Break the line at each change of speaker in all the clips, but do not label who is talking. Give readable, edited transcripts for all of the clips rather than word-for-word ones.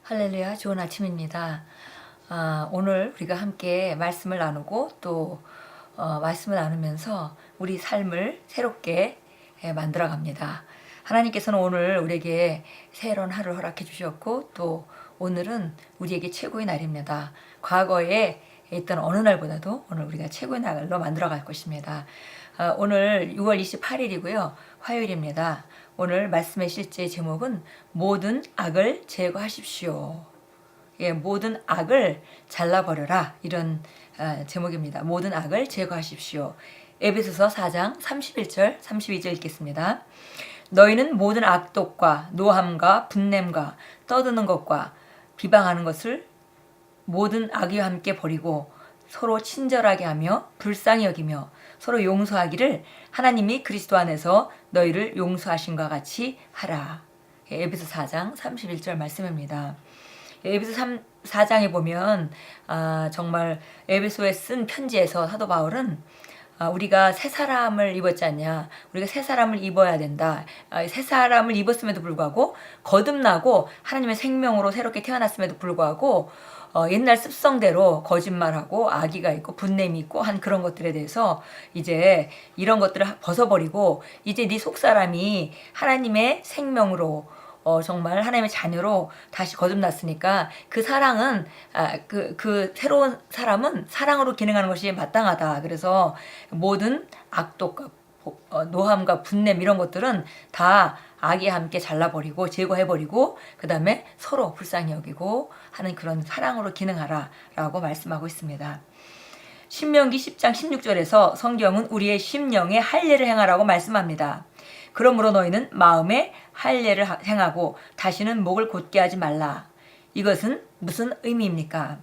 할렐루야, 좋은 아침입니다. 오늘 우리가 함께 말씀을 나누고 또 말씀을 나누면서 우리 삶을 새롭게 만들어 갑니다. 하나님께서는 오늘 우리에게 새로운 하루를 허락해 주셨고 또 오늘은 우리에게 최고의 날입니다. 과거에 있던 어느 날보다도 오늘 우리가 최고의 날로 만들어 갈 것입니다. 오늘 6월 28일이고요. 화요일입니다. 오늘 말씀의 실제 제목은 모든 악을 제거하십시오. 예, 모든 악을 잘라버려라. 이런 제목입니다. 모든 악을 제거하십시오. 에베소서 4장 31절 32절 읽겠습니다. 너희는 모든 악독과 노함과 분냄과 떠드는 것과 비방하는 것을 모든 악의와 함께 버리고 서로 친절하게 하며 불쌍히 여기며 서로 용서하기를 하나님이 그리스도 안에서 너희를 용서하신 것 같이 하라. 에베소 4장 31절 말씀입니다. 에베소 4장에 보면 정말 에베소에 쓴 편지에서 사도 바울은 우리가 새 사람을 입었지 않냐. 우리가 새 사람을 입어야 된다. 새 사람을 입었음에도 불구하고 거듭나고 하나님의 생명으로 새롭게 태어났음에도 불구하고 옛날 습성대로 거짓말하고 악의가 있고 분냄이 있고 한 그런 것들에 대해서 이제 이런 것들을 벗어버리고 이제 네 속사람이 하나님의 생명으로 정말 하나님의 자녀로 다시 거듭났으니까 그 사랑은 그 새로운 사람은 사랑으로 기능하는 것이 마땅하다. 그래서 모든 악독과 노함과 분냄 이런 것들은 다 악의와 함께 잘라버리고 제거해버리고 그 다음에 서로 불쌍히 여기고 하는 그런 사랑으로 기능하라 라고 말씀하고 있습니다. 신명기 10장 16절에서 성경은 우리의 심령에 할례를 행하라고 말씀합니다. 그러므로 너희는 마음에 할례를 행하고 다시는 목을 곧게 하지 말라. 이것은 무슨 의미입니까?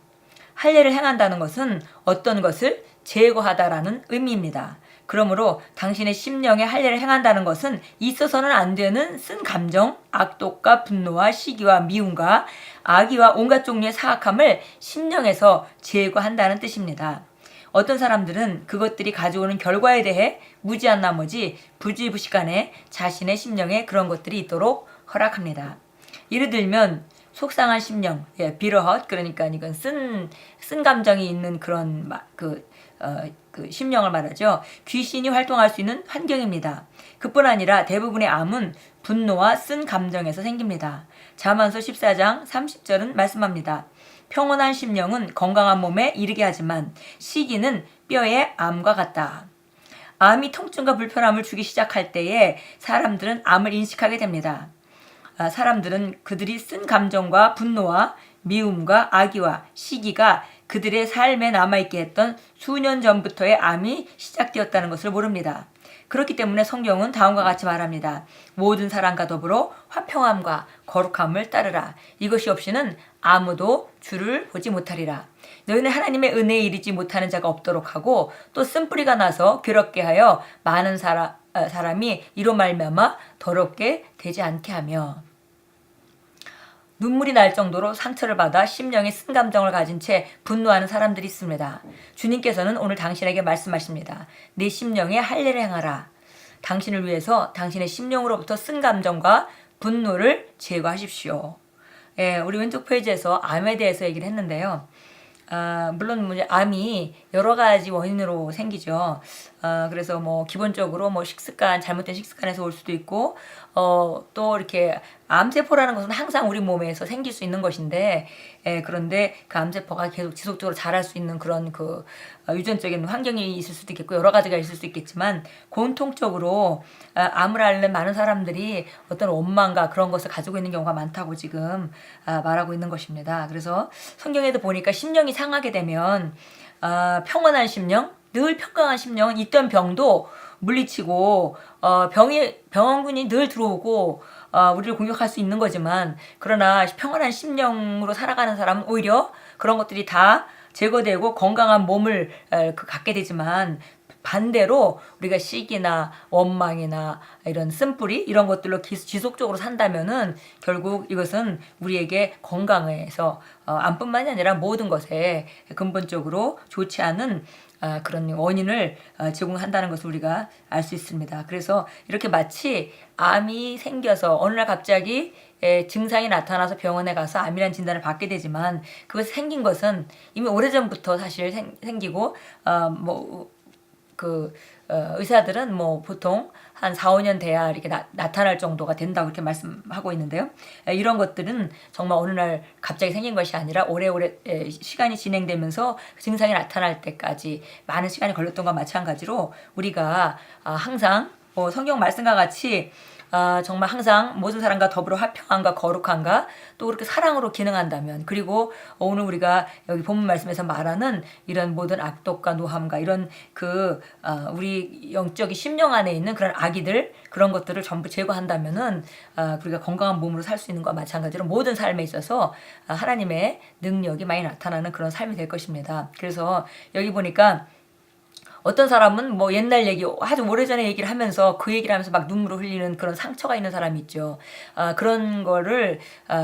할례를 행한다는 것은 어떤 것을 제거하다라는 의미입니다. 그러므로 당신의 심령에 할례를 행한다는 것은 있어서는 안 되는 쓴 감정, 악독과 분노와 시기와 미움과 악의와 온갖 종류의 사악함을 심령에서 제거한다는 뜻입니다. 어떤 사람들은 그것들이 가져오는 결과에 대해 무지한 나머지 부지부식간에 자신의 심령에 그런 것들이 있도록 허락합니다. 예를 들면 속상한 심령, 비러헛, 그러니까 이건 쓴 감정이 있는 그런 그 심령을 말하죠. 귀신이 활동할 수 있는 환경입니다. 그뿐 아니라 대부분의 암은 분노와 쓴 감정에서 생깁니다. 잠언서 14장 30절은 말씀합니다. 평온한 심령은 건강한 몸에 이르게 하지만 시기는 뼈의 암과 같다. 암이 통증과 불편함을 주기 시작할 때에 사람들은 암을 인식하게 됩니다. 사람들은 그들이 쓴 감정과 분노와 미움과 악의와 시기가 그들의 삶에 남아있게 했던 수년 전부터의 암이 시작되었다는 것을 모릅니다. 그렇기 때문에 성경은 다음과 같이 말합니다. 모든 사람과 더불어 화평함과 거룩함을 따르라. 이것이 없이는 아무도 주를 보지 못하리라. 너희는 하나님의 은혜에 이르지 못하는 자가 없도록 하고 또 쓴뿌리가 나서 괴롭게 하여 많은 사람이 이로 말미암아 더럽게 되지 않게 하며 눈물이 날 정도로 상처를 받아 심령에 쓴 감정을 가진 채 분노하는 사람들이 있습니다. 주님께서는 오늘 당신에게 말씀하십니다. 내 심령에 할례를 행하라. 당신을 위해서 당신의 심령으로부터 쓴 감정과 분노를 제거하십시오. 우리 왼쪽 페이지에서 암에 대해서 얘기를 했는데요. 물론 암이 여러 가지 원인으로 생기죠. 그래서 뭐 기본적으로 뭐 식습관, 잘못된 식습관에서 올 수도 있고, 또 이렇게 암세포라는 것은 항상 우리 몸에서 생길 수 있는 것인데, 그런데 그 암세포가 계속 지속적으로 자랄 수 있는 그런 유전적인 환경이 있을 수도 있겠고, 여러 가지가 있을 수 있겠지만, 공통적으로 암을 앓는 많은 사람들이 어떤 원망과 그런 것을 가지고 있는 경우가 많다고 지금 말하고 있는 것입니다. 그래서 성경에도 보니까 심령이 상하게 되면 평온한 심령, 늘 평강한 심령은 있던 병도 물리치고 병원군이 늘 들어오고 우리를 공격할 수 있는 거지만 그러나 평안한 심령으로 살아가는 사람은 오히려 그런 것들이 다 제거되고 건강한 몸을 갖게 되지만 반대로 우리가 시기나 원망이나 이런 쓴뿌리 이런 것들로 지속적으로 산다면은 결국 이것은 우리에게 건강에서 암뿐만이 아니라 모든 것에 근본적으로 좋지 않은 그런 원인을 제공한다는 것을 우리가 알 수 있습니다. 그래서 이렇게 마치 암이 생겨서 어느 날 갑자기 증상이 나타나서 병원에 가서 암이라는 진단을 받게 되지만 그것이 생긴 것은 이미 오래전부터 사실 생기고 의사들은 뭐 보통 한 4, 5년 돼야 이렇게 나타날 정도가 된다고 이렇게 말씀하고 있는데요. 이런 것들은 정말 어느 날 갑자기 생긴 것이 아니라 오래오래 시간이 진행되면서 증상이 나타날 때까지 많은 시간이 걸렸던 것과 마찬가지로 우리가 항상 성경 말씀과 같이 정말 항상 모든 사람과 더불어 화평함과 거룩함과 또 그렇게 사랑으로 기능한다면, 그리고 오늘 우리가 여기 본문 말씀에서 말하는 이런 모든 악독과 노함과 이런 우리 영적인 심령 안에 있는 그런 악이들, 그런 것들을 전부 제거한다면은 우리가 건강한 몸으로 살 수 있는 것과 마찬가지로 모든 삶에 있어서 하나님의 능력이 많이 나타나는 그런 삶이 될 것입니다. 그래서 여기 보니까 어떤 사람은 뭐 옛날 얘기, 아주 오래전에 얘기를 하면서 그 얘기를 하면서 막 눈물을 흘리는 그런 상처가 있는 사람이 있죠. 그런 거를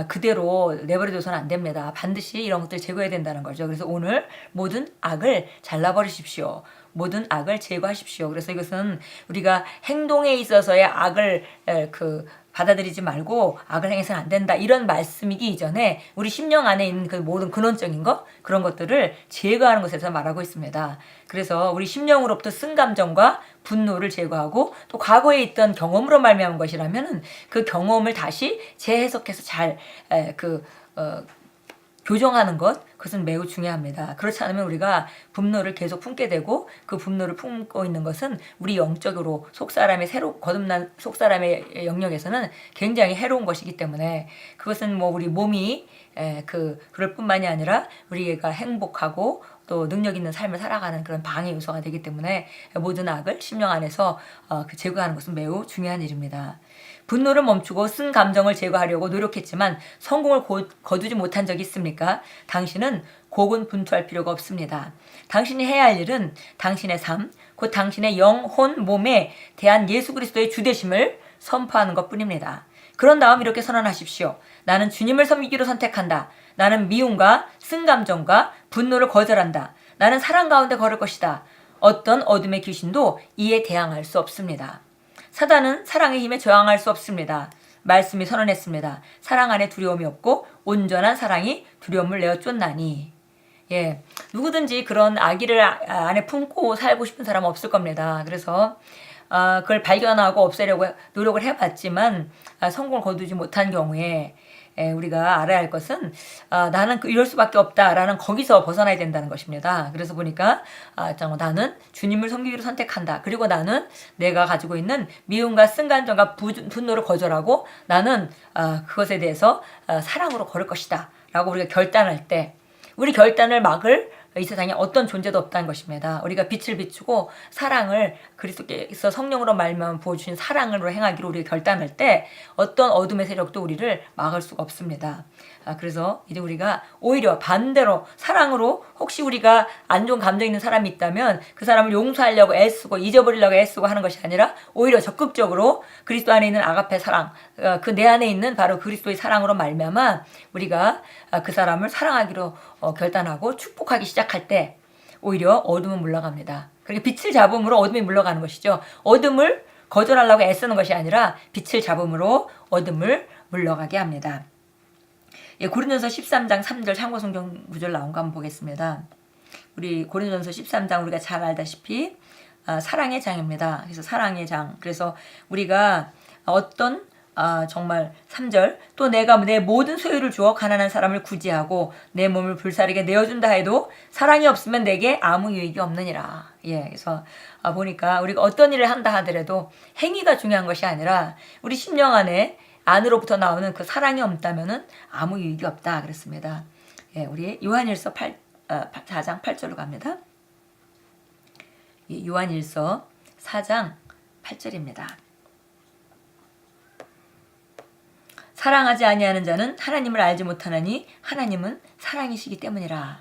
그대로 내버려둬서는 안 됩니다. 반드시 이런 것들 제거해야 된다는 거죠. 그래서 오늘 모든 악을 잘라버리십시오. 모든 악을 제거하십시오. 그래서 이것은 우리가 행동에 있어서의 악을 받아들이지 말고 악을 행해서는 안 된다, 이런 말씀이기 이전에 우리 심령 안에 있는 그 모든 근원적인 것, 그런 것들을 제거하는 것에서 말하고 있습니다. 그래서 우리 심령으로부터 쓴 감정과 분노를 제거하고 또 과거에 있던 경험으로 말미암은 것이라면은 그 경험을 다시 재해석해서 잘 교정하는 것, 그것은 매우 중요합니다. 그렇지 않으면 우리가 분노를 계속 품게 되고, 그 분노를 품고 있는 것은 우리 영적으로 거듭난 속사람의 영역에서는 굉장히 해로운 것이기 때문에, 그것은 뭐 우리 몸이 그럴 뿐만이 아니라 우리가 행복하고 또 능력 있는 삶을 살아가는 그런 방해 요소가 되기 때문에 모든 악을 심령 안에서 제거하는 것은 매우 중요한 일입니다. 분노를 멈추고 쓴 감정을 제거하려고 노력했지만 성공을 거두지 못한 적이 있습니까? 당신은 고군분투할 필요가 없습니다. 당신이 해야 할 일은 당신의 삶, 곧 당신의 영, 혼, 몸에 대한 예수 그리스도의 주되심을 선포하는 것뿐입니다. 그런 다음 이렇게 선언하십시오. 나는 주님을 섬기기로 선택한다. 나는 미움과 쓴 감정과 분노를 거절한다. 나는 사랑 가운데 걸을 것이다. 어떤 어둠의 귀신도 이에 대항할 수 없습니다. 사단은 사랑의 힘에 저항할 수 없습니다. 말씀이 선언했습니다. 사랑 안에 두려움이 없고 온전한 사랑이 두려움을 내어 쫓나니. 누구든지 그런 악의를 안에 품고 살고 싶은 사람은 없을 겁니다. 그래서 그걸 발견하고 없애려고 노력을 해봤지만 성공을 거두지 못한 경우에 우리가 알아야 할 것은 나는 이럴 수밖에 없다라는 거기서 벗어나야 된다는 것입니다. 그래서 보니까 나는 주님을 섬기기로 선택한다. 그리고 나는 내가 가지고 있는 미움과 쓴 감정과 분노를 거절하고 나는 그것에 대해서 사랑으로 걸을 것이다 라고 우리가 결단할 때, 우리 결단을 막을 이 세상에 어떤 존재도 없다는 것입니다. 우리가 빛을 비추고 사랑을, 그리스도께서 성령으로 말미암아 부어주신 사랑으로 행하기로 우리가 결단할 때 어떤 어둠의 세력도 우리를 막을 수가 없습니다. 그래서 이제 우리가 오히려 반대로 사랑으로, 혹시 우리가 안 좋은 감정 있는 사람이 있다면 그 사람을 용서하려고 애쓰고 잊어버리려고 애쓰고 하는 것이 아니라 오히려 적극적으로 그리스도 안에 있는 아가페 사랑, 그 내 안에 있는 바로 그리스도의 사랑으로 말미암아 우리가 그 사람을 사랑하기로 결단하고 축복하기 시작할 때 오히려 어둠은 물러갑니다. 그렇게 빛을 잡음으로 어둠이 물러가는 것이죠. 어둠을 거절하려고 애쓰는 것이 아니라 빛을 잡음으로 어둠을 물러가게 합니다. 고린도전서 13장 3절 참고 성경 구절 나온 거 한번 보겠습니다. 우리 고린도전서 13장 우리가 잘 알다시피 사랑의 장입니다. 그래서 사랑의 장. 그래서 우리가 정말 3절, 또 내가 내 모든 소유를 주어 가난한 사람을 구제하고 내 몸을 불사르게 내어준다 해도 사랑이 없으면 내게 아무 유익이 없느니라. 그래서 보니까 우리가 어떤 일을 한다 하더라도 행위가 중요한 것이 아니라 우리 심령 안으로부터 나오는 그 사랑이 없다면은 아무 유익이 없다 그랬습니다. 우리 요한일서 4장 8절로 갑니다. 요한일서 4장 8절입니다. 사랑하지 아니하는 자는 하나님을 알지 못하나니 하나님은 사랑이시기 때문이라.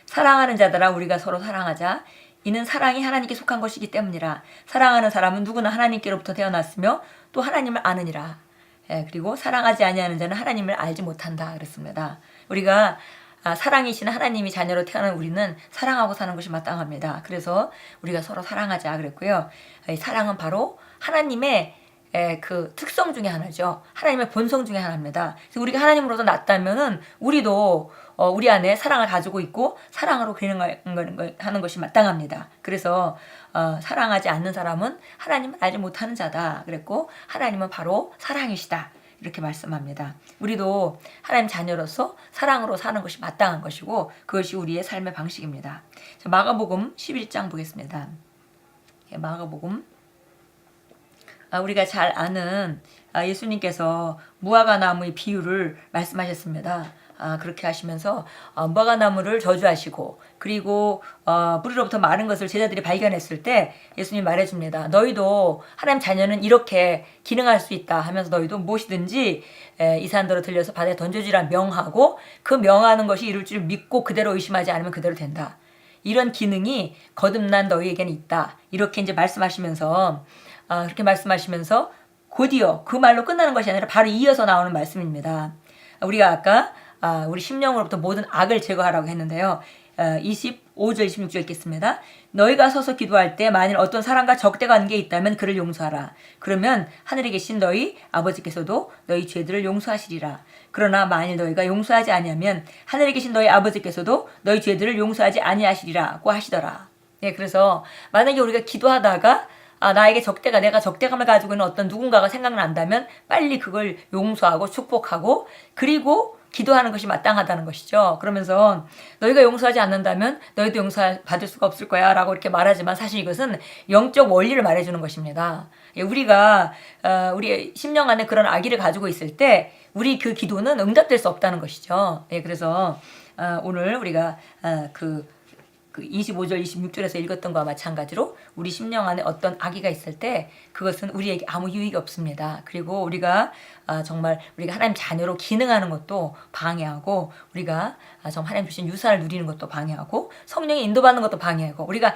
사랑하는 자들아 우리가 서로 사랑하자. 이는 사랑이 하나님께 속한 것이기 때문이라. 사랑하는 사람은 누구나 하나님께로부터 태어났으며 또 하나님을 아느니라. 그리고 사랑하지 아니하는 자는 하나님을 알지 못한다 그랬습니다. 우리가 사랑이신 하나님이 자녀로 태어난 우리는 사랑하고 사는 것이 마땅합니다. 그래서 우리가 서로 사랑하자 그랬고요. 이 사랑은 바로 하나님의 그 특성 중에 하나죠. 하나님의 본성 중에 하나입니다. 그래서 우리가 하나님으로서 났다면은 우리도 우리 안에 사랑을 가지고 있고 사랑으로 하는 것이 마땅합니다. 그래서 사랑하지 않는 사람은 하나님을 알지 못하는 자다 그랬고, 하나님은 바로 사랑이시다 이렇게 말씀합니다. 우리도 하나님 자녀로서 사랑으로 사는 것이 마땅한 것이고, 그것이 우리의 삶의 방식입니다. 자, 마가복음 11장 보겠습니다. 마가복음, 우리가 잘 아는 예수님께서 무화과나무의 비유를 말씀하셨습니다. 그렇게 하시면서 무화과나무를 저주하시고, 그리고 뿌리로부터 마른 것을 제자들이 발견했을 때 예수님 말해줍니다. 너희도 하나님 자녀는 이렇게 기능할 수 있다 하면서 너희도 무엇이든지 이 산더러 들려서 바다에 던져주라 명하고, 그 명하는 것이 이룰 줄 믿고 그대로 의심하지 않으면 그대로 된다. 이런 기능이 거듭난 너희에게는 있다. 이렇게 이제 말씀하시면서 그렇게 말씀하시면서 곧이어 그 말로 끝나는 것이 아니라 바로 이어서 나오는 말씀입니다. 우리가 아까 우리 심령으로부터 모든 악을 제거하라고 했는데요. 25절 26절 읽겠습니다. 너희가 서서 기도할 때 만일 어떤 사람과 적대가 한 게 있다면 그를 용서하라. 그러면 하늘에 계신 너희 아버지께서도 너희 죄들을 용서하시리라. 그러나 만일 너희가 용서하지 아니하면 하늘에 계신 너희 아버지께서도 너희 죄들을 용서하지 아니하시리라고 하시더라. 네, 그래서 만약에 우리가 기도하다가 나에게 내가 적대감을 가지고 있는 어떤 누군가가 생각난다면 빨리 그걸 용서하고 축복하고, 그리고 기도하는 것이 마땅하다는 것이죠. 그러면서 너희가 용서하지 않는다면 너희도 용서받을 수가 없을 거야 라고 이렇게 말하지만, 사실 이것은 영적 원리를 말해주는 것입니다. 우리가 우리 심령 안에 그런 악의를 가지고 있을 때 우리 그 기도는 응답될 수 없다는 것이죠. 그래서 오늘 우리가 그 25절 26절에서 읽었던 것과 마찬가지로 우리 심령 안에 어떤 악의가 있을 때 그것은 우리에게 아무 유익이 없습니다. 그리고 우리가 정말 우리가 하나님 자녀로 기능하는 것도 방해하고, 우리가 정말 하나님 주신 유산을 누리는 것도 방해하고, 성령의 인도받는 것도 방해하고, 우리가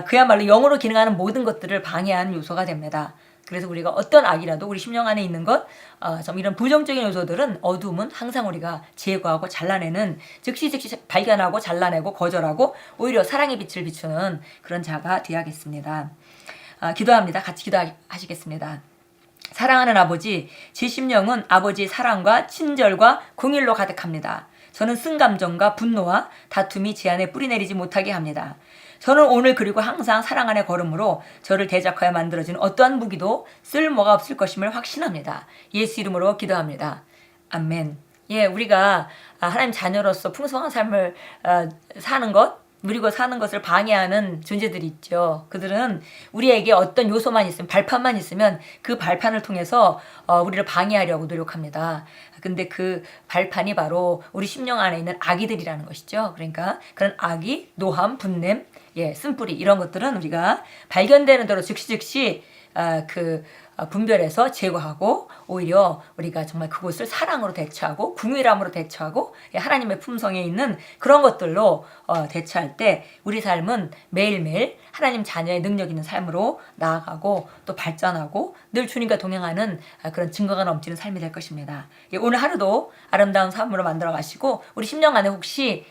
그야말로 영으로 기능하는 모든 것들을 방해하는 요소가 됩니다. 그래서 우리가 어떤 악이라도 우리 심령 안에 있는 것, 좀 이런 부정적인 요소들은, 어둠은 항상 우리가 제거하고 잘라내는, 즉시 발견하고 잘라내고 거절하고 오히려 사랑의 빛을 비추는 그런 자가 되어야겠습니다. 기도합니다. 같이 기도하시겠습니다. 사랑하는 아버지, 제 심령은 아버지의 사랑과 친절과 긍휼로 가득합니다. 저는 승감정과 분노와 다툼이 제 안에 뿌리내리지 못하게 합니다. 저는 오늘 그리고 항상 사랑 안에 걸음으로 저를 대적하여 만들어진 어떠한 무기도 쓸모가 없을 것임을 확신합니다. 예수 이름으로 기도합니다. 아멘. 우리가 하나님 자녀로서 풍성한 삶을 사는 것, 누리고 사는 것을 방해하는 존재들이 있죠. 그들은 우리에게 어떤 요소만 있으면, 발판만 있으면 그 발판을 통해서 우리를 방해하려고 노력합니다. 근데 그 발판이 바로 우리 심령 안에 있는 악의들이라는 것이죠. 그러니까 그런 악의, 노함, 분냄, 쓴뿌리, 이런 것들은 우리가 발견되는 대로 즉시 분별해서 제거하고, 오히려 우리가 정말 그곳을 사랑으로 대처하고 긍휼함으로 대처하고 하나님의 품성에 있는 그런 것들로 대처할 때 우리 삶은 매일매일 하나님 자녀의 능력 있는 삶으로 나아가고 또 발전하고 늘 주님과 동행하는 그런 증거가 넘치는 삶이 될 것입니다. 오늘 하루도 아름다운 삶으로 만들어 가시고, 우리 심령 안에 혹시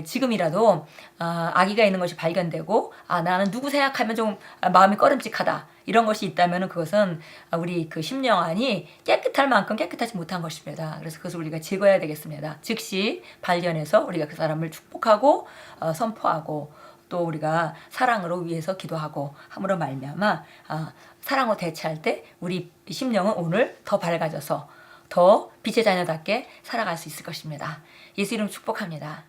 지금이라도 악의가 있는 것이 발견되고, 나는 누구 생각하면 좀 마음이 꺼림칙하다, 이런 것이 있다면 그것은 우리 그 심령 안이 깨끗할 만큼 깨끗하지 못한 것입니다. 그래서 그것을 우리가 제거해야 되겠습니다. 즉시 발견해서 우리가 그 사람을 축복하고 선포하고, 또 우리가 사랑으로 위해서 기도하고 함으로 말미암아 사랑으로 대처할 때 우리 심령은 오늘 더 밝아져서 더 빛의 자녀답게 살아갈 수 있을 것입니다. 예수 이름 축복합니다.